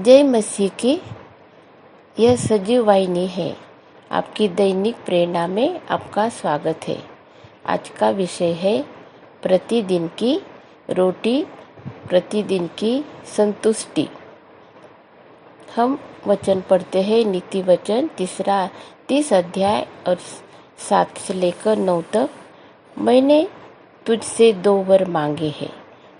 जय मसीह की। यह सजीव वाहिनी है। आपकी दैनिक प्रेरणा में आपका स्वागत है। आज का विषय है प्रतिदिन की रोटी, प्रतिदिन की संतुष्टि। हम वचन पढ़ते हैं नीति वचन 30 अध्याय और 7 से लेकर 9 तक। मैंने तुझसे 2 वर मांगे हैं,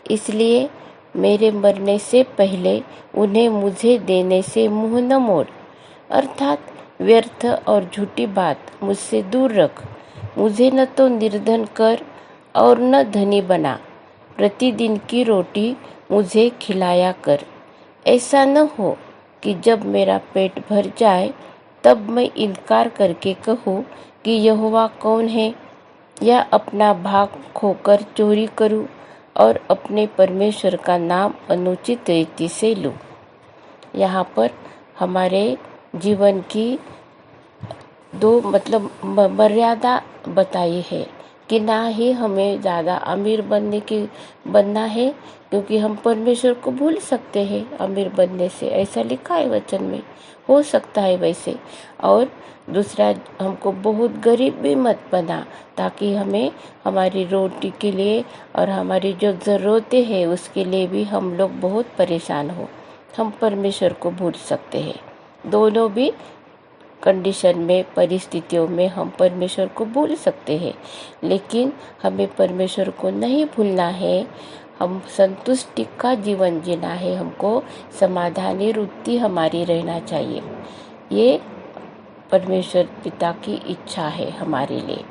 इसलिए मेरे मरने से पहले उन्हें मुझे देने से मुंह न मोड़। अर्थात व्यर्थ और झूठी बात मुझसे दूर रख। मुझे न तो निर्धन कर और न धनी बना। प्रतिदिन की रोटी मुझे खिलाया कर। ऐसा न हो कि जब मेरा पेट भर जाए तब मैं इनकार करके कहूँ कि यहोवा कौन है, या अपना भाग खोकर चोरी करूँ और अपने परमेश्वर का नाम अनुचित रीति से लूँ। यहाँ पर हमारे जीवन की 2 मर्यादा बताई है कि ना ही हमें ज़्यादा अमीर बनना है, क्योंकि हम परमेश्वर को भूल सकते हैं अमीर बनने से। ऐसा लिखा है वचन में, हो सकता है वैसे। और दूसरा, हमको बहुत गरीब भी मत बना, ताकि हमें हमारी रोटी के लिए और हमारी जो ज़रूरतें हैं उसके लिए भी हम लोग बहुत परेशान हो। हम परमेश्वर को भूल सकते हैं। दोनों भी कंडीशन में, परिस्थितियों में हम परमेश्वर को भूल सकते हैं, लेकिन हमें परमेश्वर को नहीं भूलना है। हम संतुष्टि का जीवन जीना है। हमको समाधानी वृत्ति हमारी रहना चाहिए। ये परमेश्वर पिता की इच्छा है हमारे लिए।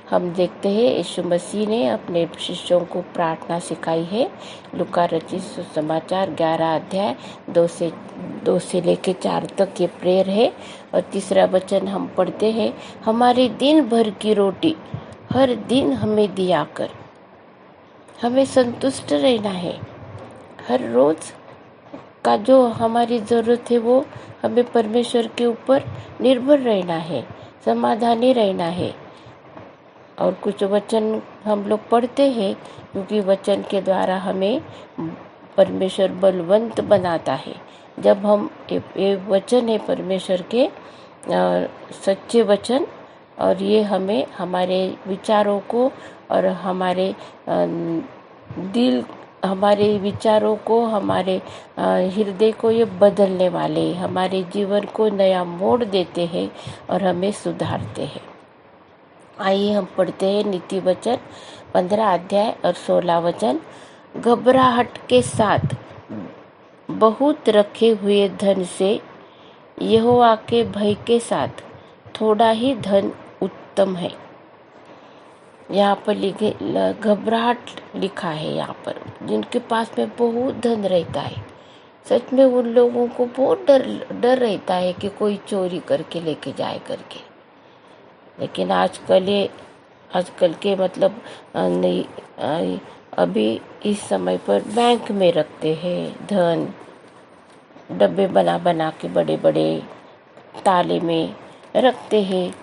हम देखते हैं यीशु मसीह ने अपने शिष्यों को प्रार्थना सिखाई है। लूका रचित सुसमाचार 11 अध्याय 2 से लेकर 4 तक ये प्रेयर है। और तीसरा वचन हम पढ़ते हैं, हमारे दिन भर की रोटी हर दिन हमें दिया कर। हमें संतुष्ट रहना है। हर रोज का जो हमारी ज़रूरत है वो हमें परमेश्वर के ऊपर निर्भर रहना है, समाधानी रहना है। और कुछ वचन हम लोग पढ़ते हैं, क्योंकि वचन के द्वारा हमें परमेश्वर बलवंत बनाता है। जब हम ये वचन है परमेश्वर के सच्चे वचन, और ये हमें हमारे विचारों को और हमारे विचारों को, हमारे हृदय को ये बदलने वाले, हमारे जीवन को नया मोड़ देते हैं और हमें सुधारते हैं। आइए हम पढ़ते हैं नीति वचन 15 अध्याय और 16 वचन। घबराहट के साथ बहुत रखे हुए धन से यहोवा के भय के साथ थोड़ा ही धन उत्तम है। यहाँ पर घबराहट लिखा है। यहाँ पर जिनके पास में बहुत धन रहता है, सच में उन लोगों को बहुत डर रहता है कि कोई चोरी करके लेके जाए करके। लेकिन आजकल के अभी इस समय पर बैंक में रखते हैं धन, डब्बे बना के बड़े बड़े ताले में रखते हैं।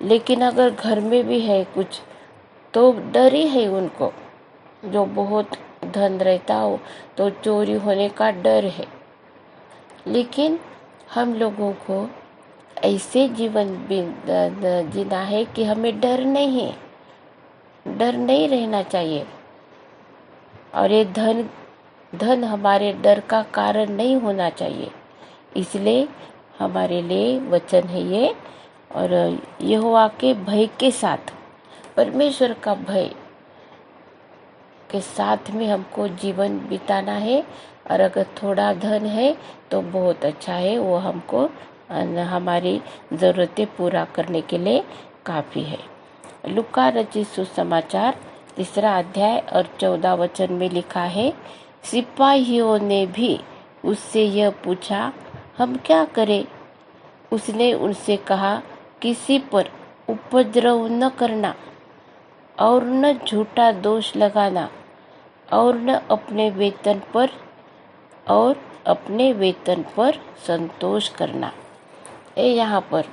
लेकिन अगर घर में भी है कुछ, तो डर ही है उनको। जो बहुत धन रहता हो तो चोरी होने का डर है। लेकिन हम लोगों को ऐसे जीवन जीना है कि हमें डर नहीं रहना चाहिए। और ये धन हमारे डर का कारण नहीं होना चाहिए। इसलिए हमारे लिए वचन है ये। और यहोवा के भय के साथ, परमेश्वर का भय के साथ में हमको जीवन बिताना है। और अगर थोड़ा धन है तो बहुत अच्छा है, वो हमको हमारी ज़रूरतें पूरा करने के लिए काफ़ी है। लूका रचित सुसमाचार 3 अध्याय और 14 वचन में लिखा है, सिपाहियों ने भी उससे यह पूछा, हम क्या करें? उसने उनसे कहा, किसी पर उपद्रव न करना और न झूठा दोष लगाना और न अपने वेतन पर संतोष करना। यहाँ पर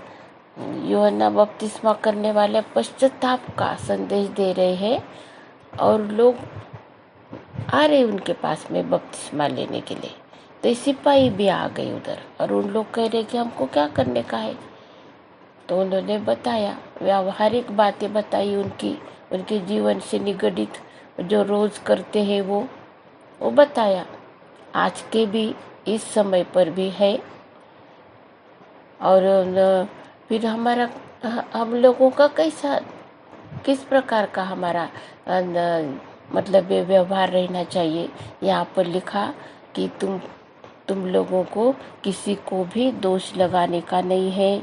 यूहन्ना बपतिस्मा करने वाले पश्चाताप का संदेश दे रहे हैं, और लोग आ रहे उनके पास में बपतिस्मा लेने के लिए। तो सिपाही भी आ गए उधर, और उन लोग कह रहे कि हमको क्या करने का है। तो उन्होंने बताया, व्यावहारिक बातें बताई उनकी, उनके जीवन से निगडित जो रोज करते हैं वो बताया। आज के भी इस समय पर भी है। और फिर हम लोगों का किस प्रकार का हमारा मतलब ये व्यवहार रहना चाहिए। यहाँ पर लिखा कि तुम लोगों को किसी को भी दोष लगाने का नहीं है।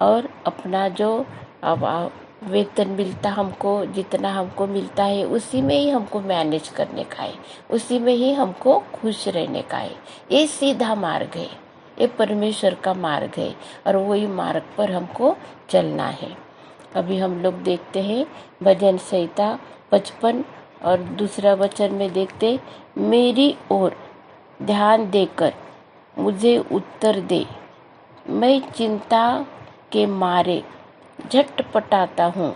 और अपना जो अब वेतन मिलता हमको, जितना हमको मिलता है उसी में ही हमको मैनेज करने का है, उसी में ही हमको खुश रहने का है। ये सीधा मार्ग है, ये परमेश्वर का मार्ग है, और वही मार्ग पर हमको चलना है। अभी हम लोग देखते हैं भजन संहिता 55 और दूसरा वचन में देखते, मेरी ओर ध्यान देकर मुझे उत्तर दे, मैं चिंता के मारे झटपटाता हूँ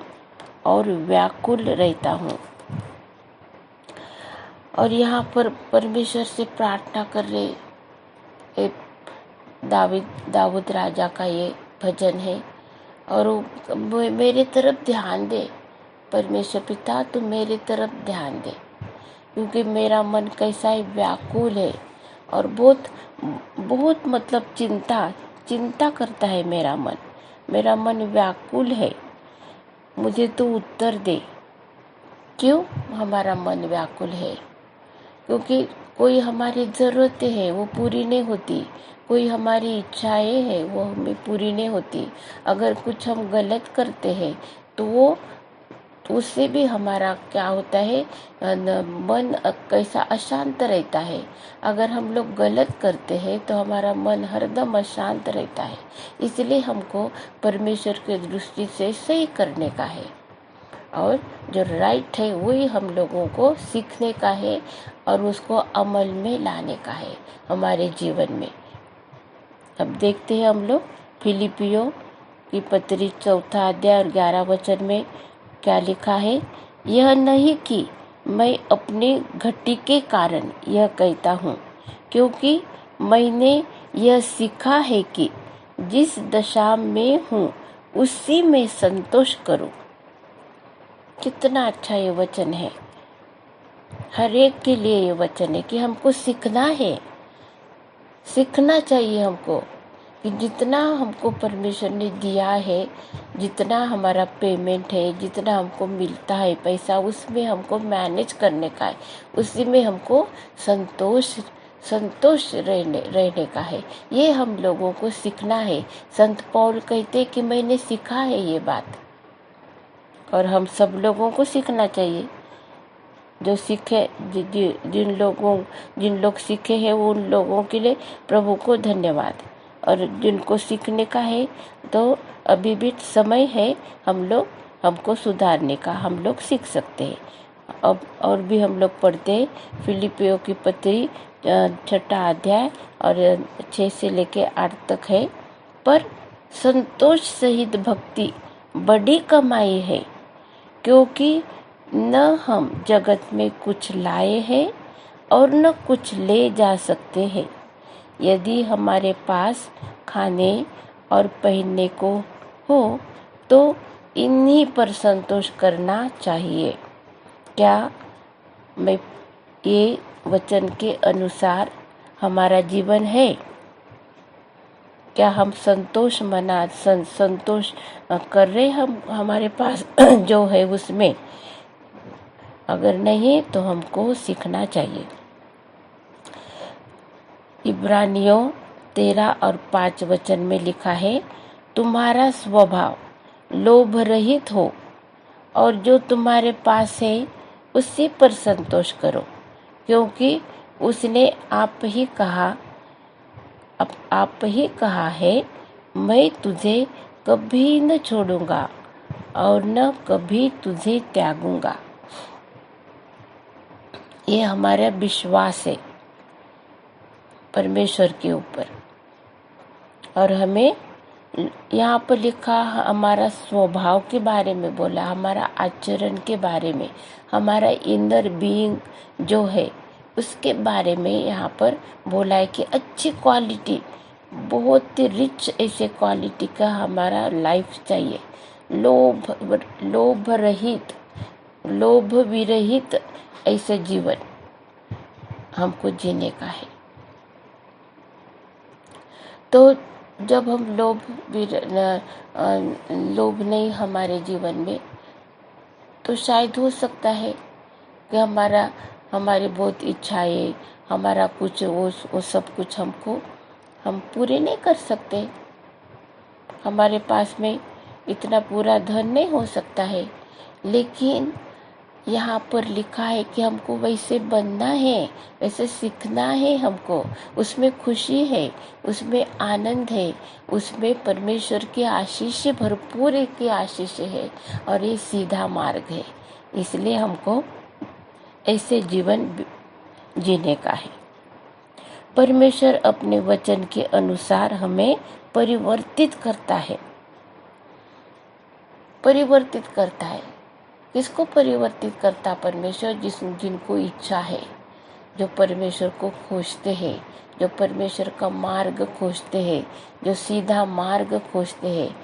और व्याकुल रहता हूँ। और यहाँ पर परमेश्वर से प्रार्थना कर रहे, दाऊद राजा का ये भजन है। और मेरे तरफ ध्यान दे, परमेश्वर पिता तू मेरे तरफ ध्यान दे, क्योंकि मेरा मन कैसा है, व्याकुल है, और बहुत मतलब चिंता करता है मेरा मन व्याकुल है। मुझे तो उत्तर दे, क्यों हमारा मन व्याकुल है? क्योंकि कोई हमारी ज़रूरतें हैं वो पूरी नहीं होती, कोई हमारी इच्छाएं हैं वो हमें पूरी नहीं होती। अगर कुछ हम गलत करते हैं तो उससे भी हमारा क्या होता है, मन कैसा अशांत रहता है। अगर हम लोग गलत करते हैं तो हमारा मन हरदम अशांत रहता है। इसलिए हमको परमेश्वर के दृष्टि से सही करने का है, और जो राइट है वही हम लोगों को सीखने का है और उसको अमल में लाने का है हमारे जीवन में। अब देखते हैं हम लोग फिलिपियों की पत्री 4 अध्याय और 11 वचन में क्या लिखा है। यह नहीं कि मैं अपनी घटी के कारण यह कहता हूँ, क्योंकि मैंने यह सीखा है कि जिस दशा में हूँ उसी में संतोष करूँ। कितना अच्छा ये वचन है, हर एक के लिए ये वचन है कि हमको सीखना चाहिए हमको, कि जितना हमको परमेश्वर ने दिया है, जितना हमारा पेमेंट है, जितना हमको मिलता है पैसा, उसमें हमको मैनेज करने का है, उसी में हमको संतोष रहने का है। ये हम लोगों को सीखना है। संत पौल कहते कि मैंने सीखा है ये बात, और हम सब लोगों को सीखना चाहिए। जो सीखे, जिन लोग सीखे हैं वो उन लोगों के लिए प्रभु को धन्यवाद। और जिनको सीखने का है तो अभी भी समय है, हमको सुधारने का, हम लोग सीख सकते हैं। अब और भी हम लोग पढ़ते हैं फिलिपियों की पत्री 6 अध्याय और 6 से लेके 8 तक है। पर संतोष सहित भक्ति बड़ी कमाई है, क्योंकि न हम जगत में कुछ लाए हैं और न कुछ ले जा सकते हैं। यदि हमारे पास खाने और पहनने को हो तो इन्हीं पर संतोष करना चाहिए। क्या मैं ये वचन के अनुसार हमारा जीवन है? क्या हम संतोष कर रहे हम हमारे पास जो है उसमें? अगर नहीं तो हमको सीखना चाहिए। इब्रानियों 13 और 5 वचन में लिखा है, तुम्हारा स्वभाव लोभ रहित हो और जो तुम्हारे पास है उसी पर संतोष करो, क्योंकि उसने आप ही कहा है, मैं तुझे कभी न छोड़ूंगा और न कभी तुझे त्यागूंगा। ये हमारा विश्वास है परमेश्वर के ऊपर। और हमें यहाँ पर लिखा हमारा स्वभाव के बारे में बोला, हमारा आचरण के बारे में, हमारा इनर बीइंग जो है उसके बारे में यहाँ पर बोला है कि अच्छी क्वालिटी, बहुत रिच ऐसे क्वालिटी का हमारा लाइफ चाहिए। लोभ रहित, लोभ विरहित ऐसे जीवन हमको जीने का है। तो जब हम लोभ नहीं हमारे जीवन में, तो शायद हो सकता है कि हमारी बहुत इच्छाएं, हमारा कुछ वो सब कुछ हम पूरे नहीं कर सकते। हमारे पास में इतना पूरा धन नहीं हो सकता है, लेकिन यहाँ पर लिखा है कि हमको वैसे बनना है, वैसे सीखना है हमको। उसमें खुशी है, उसमें आनंद है, उसमें परमेश्वर की आशीष से भरपूर की आशीष है, और ये सीधा मार्ग है। इसलिए हमको ऐसे जीवन जीने का है। परमेश्वर अपने वचन के अनुसार हमें परिवर्तित करता है। परिवर्तित करता है। किसको परिवर्तित करता परमेश्वर? जिनको इच्छा है, जो परमेश्वर को खोजते हैं, जो परमेश्वर का मार्ग खोजते हैं, जो सीधा मार्ग खोजते हैं,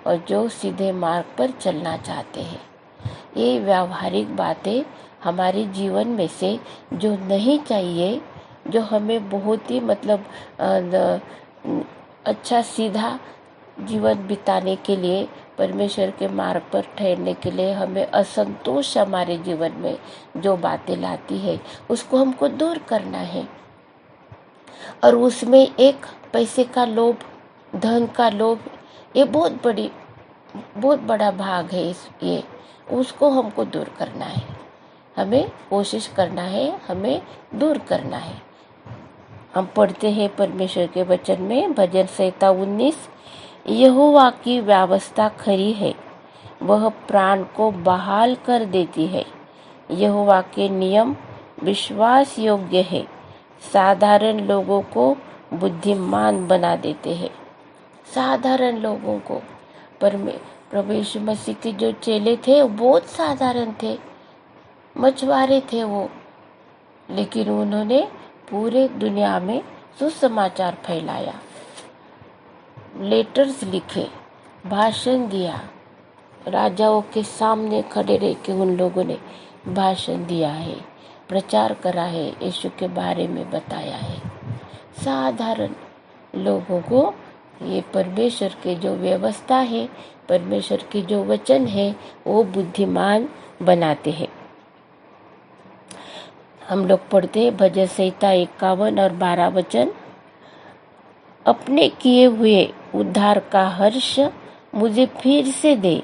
और जो सीधे मार्ग पर चलना चाहते हैं। ये व्यावहारिक बातें हमारे जीवन में से जो नहीं चाहिए, जो हमें बहुत ही अच्छा सीधा जीवन बिताने के लिए, परमेश्वर के मार्ग पर ठहरने के लिए हमें असंतोष हमारे जीवन में जो बातें लाती है, उसको हमको दूर करना है। और उसमें एक पैसे का लोभ, धन का लोभ, ये बहुत बड़ा भाग है। ये उसको हमको दूर करना है, हमें कोशिश करना है, हमें दूर करना है। हम पढ़ते हैं परमेश्वर के वचन में, भजन संहिता 19, यहोवा की व्यवस्था खरी है, वह प्राण को बहाल कर देती है। यहोवा के नियम विश्वास योग्य है, साधारण लोगों को बुद्धिमान बना देते हैं। साधारण लोगों को, प्रभु यीशु मसीह के जो चेले थे वो बहुत साधारण थे, मछुआरे थे वो, लेकिन उन्होंने पूरे दुनिया में सुसमाचार फैलाया, लेटर्स लिखे, भाषण दिया, राजाओं के सामने खड़े रह के उन लोगों ने भाषण दिया है, प्रचार करा है, यीशु के बारे में बताया है। साधारण लोगों को ये परमेश्वर के जो व्यवस्था है, परमेश्वर के जो वचन है, वो बुद्धिमान बनाते हैं। हम लोग पढ़ते हैं भजन संहिता 51 और 12 वचन, अपने किए हुए उद्धार का हर्ष मुझे फिर से दे,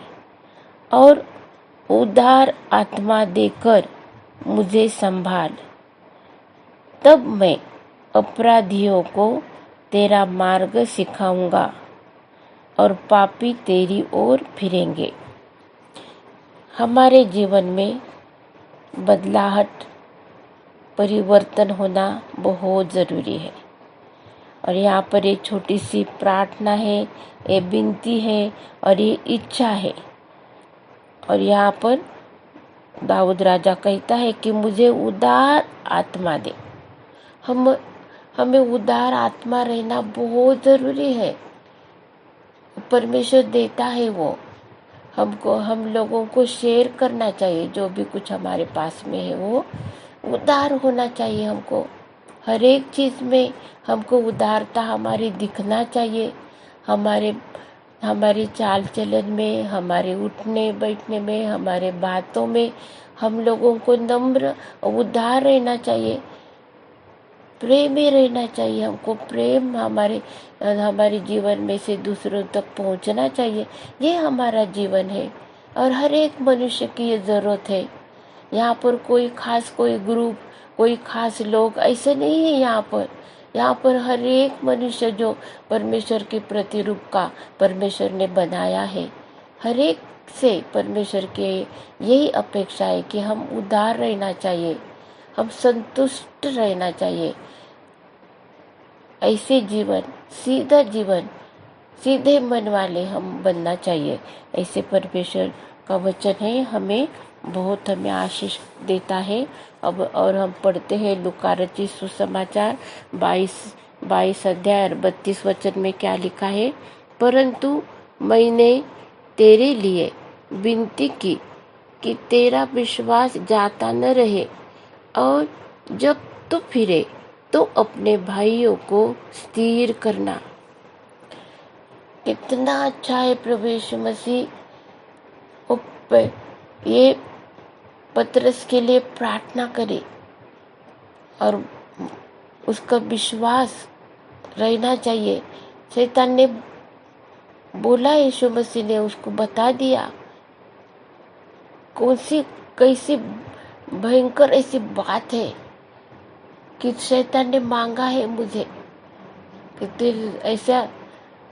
और उदार आत्मा देकर मुझे संभाल, तब मैं अपराधियों को तेरा मार्ग सिखाऊंगा और पापी तेरी ओर फिरेंगे। हमारे जीवन में बदलाहट, परिवर्तन होना बहुत ज़रूरी है। और यहाँ पर एक छोटी सी प्रार्थना है, ये विनती है और ये इच्छा है। और यहाँ पर दाऊद राजा कहता है कि मुझे उदार आत्मा दे। हमें उदार आत्मा रहना बहुत ज़रूरी है। परमेश्वर देता है वो हमको, हम लोगों को शेयर करना चाहिए। जो भी कुछ हमारे पास में है वो उदार होना चाहिए। हमको हर एक चीज़ में हमको उदारता हमारी दिखना चाहिए। हमारे चाल चलन में, हमारे उठने बैठने में, हमारे बातों में हम लोगों को नम्र उदार रहना चाहिए, प्रेमी रहना चाहिए। हमको प्रेम हमारे जीवन में से दूसरों तक पहुंचना चाहिए। ये हमारा जीवन है और हर एक मनुष्य की ये ज़रूरत है। यहाँ पर कोई ग्रुप, कोई खास लोग ऐसे नहीं है। यहाँ पर हर एक मनुष्य जो परमेश्वर के प्रतिरूप का परमेश्वर ने बनाया है, हर एक से परमेश्वर के यही अपेक्षा है कि हम उदार रहना चाहिए, हम संतुष्ट रहना चाहिए। ऐसे जीवन, सीधा जीवन, सीधे मन वाले हम बनना चाहिए। ऐसे परमेश्वर का वचन है, हमें आशीष देता है। अब और हम पढ़ते हैं लूका रचित सुसमाचार 22 अध्याय और 32 वचन में क्या लिखा है। परंतु मैंने तेरे लिए विनती की कि तेरा विश्वास जाता न रहे, और जब तू फिरे तो अपने भाइयों को स्थिर करना। कितना अच्छा है प्रभु यीशु मसीह ये पतरस के लिए प्रार्थना करे और उसका विश्वास रहना चाहिए। शैतान ने बोला, यीशु मसीह ने उसको बता दिया कौन सी कैसी भयंकर ऐसी बात है कि शैतान ने मांगा है मुझे कि तेरे ऐसा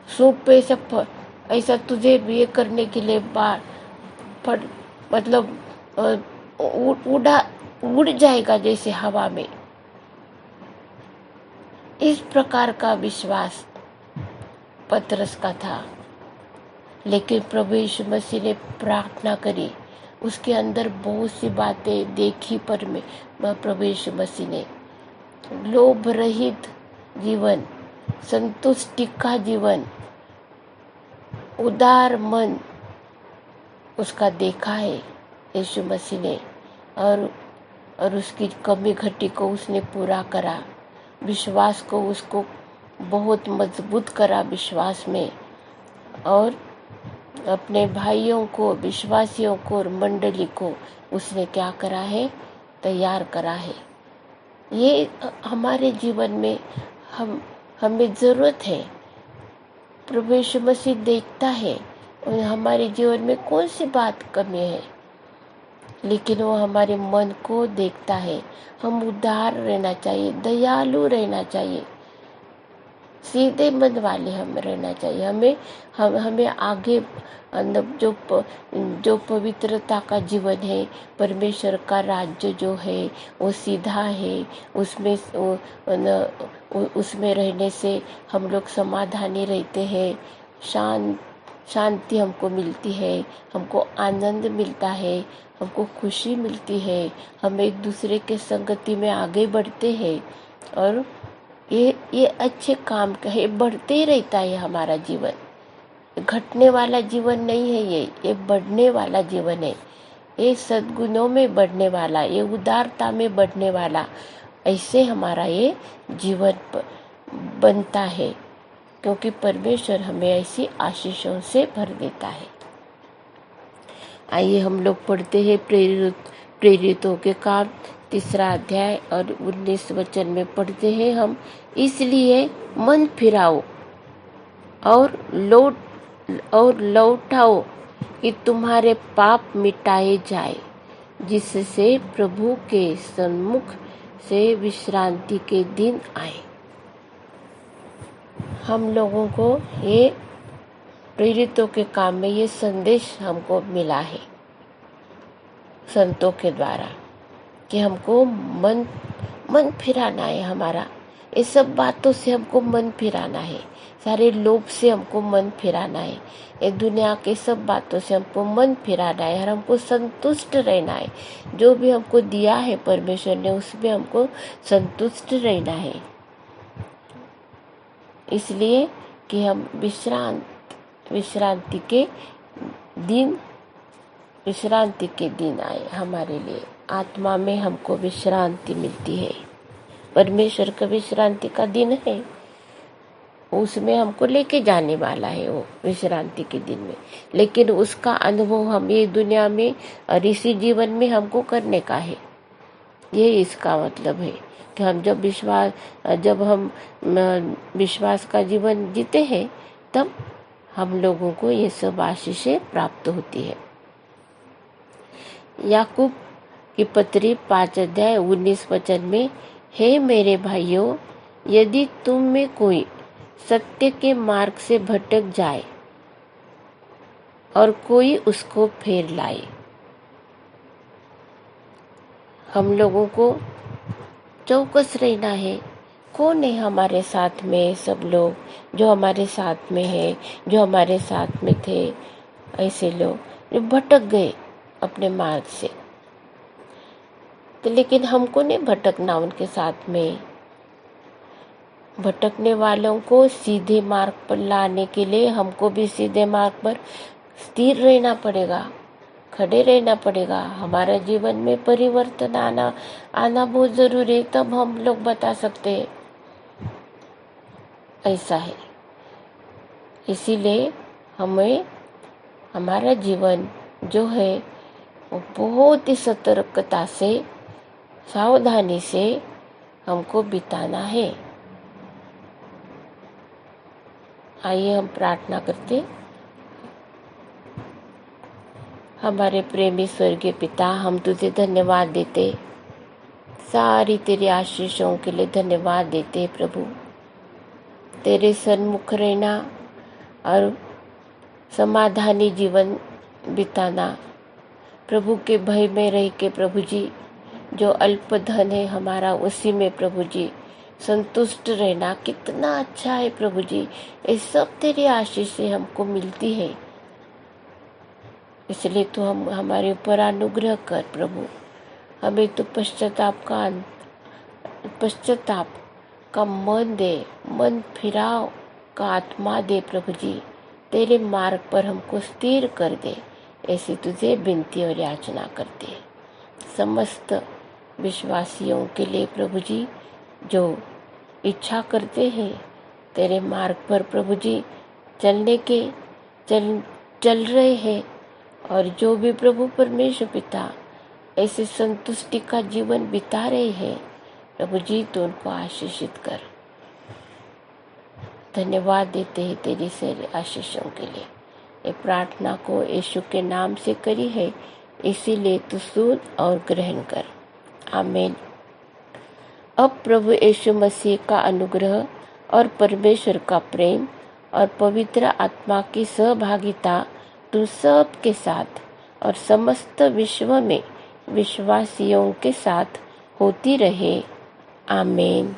सूप पे ऐसा तुझे ये करने के लिए मतलब उड़ जाएगा जैसे हवा में। इस प्रकार का विश्वास पतरस का था, लेकिन प्रभु यीशु मसीह ने प्रार्थना करी। उसके अंदर बहुत सी बातें देखी पर में प्रभु यीशु मसीह ने लोभ रहित जीवन, संतुष्टि का जीवन, उदार मन उसका देखा है यीशु मसीह ने, और उसकी कमी घटी को उसने पूरा करा। विश्वास को उसको बहुत मजबूत करा विश्वास में, और अपने भाइयों को, विश्वासियों को और मंडली को उसने क्या करा है, तैयार करा है। ये हमारे जीवन में हमें ज़रूरत है। प्रभु यीशु मसीह देखता है और हमारे जीवन में कौन सी बात कमी है, लेकिन वो हमारे मन को देखता है। हम उदार रहना चाहिए, दयालु रहना चाहिए, सीधे मन वाले हम रहना चाहिए। हमें आगे जो पवित्रता का जीवन है, परमेश्वर का राज्य जो है वो सीधा है, उसमें रहने से हम लोग समाधानी रहते हैं, शांति हमको मिलती है, हमको आनंद मिलता है, हमको खुशी मिलती है, हम एक दूसरे के संगति में आगे बढ़ते हैं, और ये अच्छे काम का है, बढ़ते ही रहता है हमारा जीवन। घटने वाला जीवन नहीं है, ये बढ़ने वाला जीवन है। ये सद्गुणों में बढ़ने वाला, ये उदारता में बढ़ने वाला, ऐसे हमारा ये जीवन बनता है, क्योंकि परमेश्वर हमें ऐसी आशीषों से भर देता है। आइए हम लोग पढ़ते हैं प्रेरितों के काम 3 अध्याय और 19 वचन में पढ़ते हैं हम। इसलिए मन फिराओ और लौटाओ कि तुम्हारे पाप मिटाए जाए, जिससे प्रभु के सन्मुख से विश्रांति के दिन आए। हम लोगों को ये प्रेरितों के काम में ये संदेश हमको मिला है संतों के द्वारा, कि हमको मन फिराना है हमारा। ये सब बातों से हमको मन फिराना है, सारे लोभ से हमको मन फिराना है, ये दुनिया के सब बातों से हमको मन फिराना है, और हमको संतुष्ट रहना है। जो भी हमको दिया है परमेश्वर ने, उसमें हमको संतुष्ट रहना है, इसलिए कि हम विश्रांति के दिन आए हमारे लिए। आत्मा में हमको विश्रांति मिलती है, परमेश्वर का विश्रांति का दिन है, उसमें हमको लेके जाने वाला है वो विश्रांति के दिन में। लेकिन उसका अनुभव हम ये दुनिया में और इसी जीवन में हमको करने का है। ये इसका मतलब है कि हम जब हम विश्वास का जीवन जीते हैं, तब हम लोगों को ये सब आशीषें प्राप्त होती है। याकूब की पत्री 5 अध्याय 19 वचन में, हे मेरे भाइयों, यदि तुम में कोई सत्य के मार्ग से भटक जाए और कोई उसको फेर लाए। हम लोगों को चौकस रहना है। कौन है हमारे साथ में? सब लोग जो हमारे साथ में है, जो हमारे साथ में थे, ऐसे लोग जो भटक गए अपने मार्ग से। तो लेकिन हमको नहीं भटकना उनके साथ में। भटकने वालों को सीधे मार्ग पर लाने के लिए हमको भी सीधे मार्ग पर स्थिर रहना पड़ेगा, खड़े रहना पड़ेगा। हमारा जीवन में परिवर्तन आना बहुत जरूरी है, तब हम लोग बता सकते हैं ऐसा है। इसीलिए हमें हमारा जीवन जो है वो बहुत ही सतर्कता से, सावधानी से हमको बिताना है। आइए हम प्रार्थना करते। हमारे प्रेमी स्वर्गीय पिता, हम तुझे धन्यवाद देते, सारी तेरी आशीषों के लिए धन्यवाद देते प्रभु। तेरे सन्मुख रहना और समाधानी जीवन बिताना, प्रभु के भय में रह के प्रभु जी, जो अल्प धन है हमारा उसी में प्रभु जी संतुष्ट रहना कितना अच्छा है प्रभु जी। ये सब तेरी आशीष से हमको मिलती है, इसलिए तो हम हमारे ऊपर अनुग्रह कर प्रभु। हमें तो पश्चाताप का मन दे, मन फिराव का आत्मा दे प्रभु जी। तेरे मार्ग पर हमको स्थिर कर दे, ऐसी तुझे विनती और याचना करते। समस्त विश्वासियों के लिए प्रभु जी, जो इच्छा करते हैं तेरे मार्ग पर प्रभु जी चलने के चल रहे हैं, और जो भी प्रभु परमेश्वर पिता ऐसे संतुष्टि का जीवन बिता रहे हैं प्रभु जी, तो उनको आशीषित कर। धन्यवाद देते हैं तेरी सारी आशीषों के लिए। ये प्रार्थना को यीशु के नाम से करी है, इसीलिए तू सुन और ग्रहण कर। आमीन। अब प्रभु यीशु मसीह का अनुग्रह और परमेश्वर का प्रेम और पवित्र आत्मा की सहभागिता तुम सब के साथ और समस्त विश्व में विश्वासियों के साथ होती रहे। आमीन।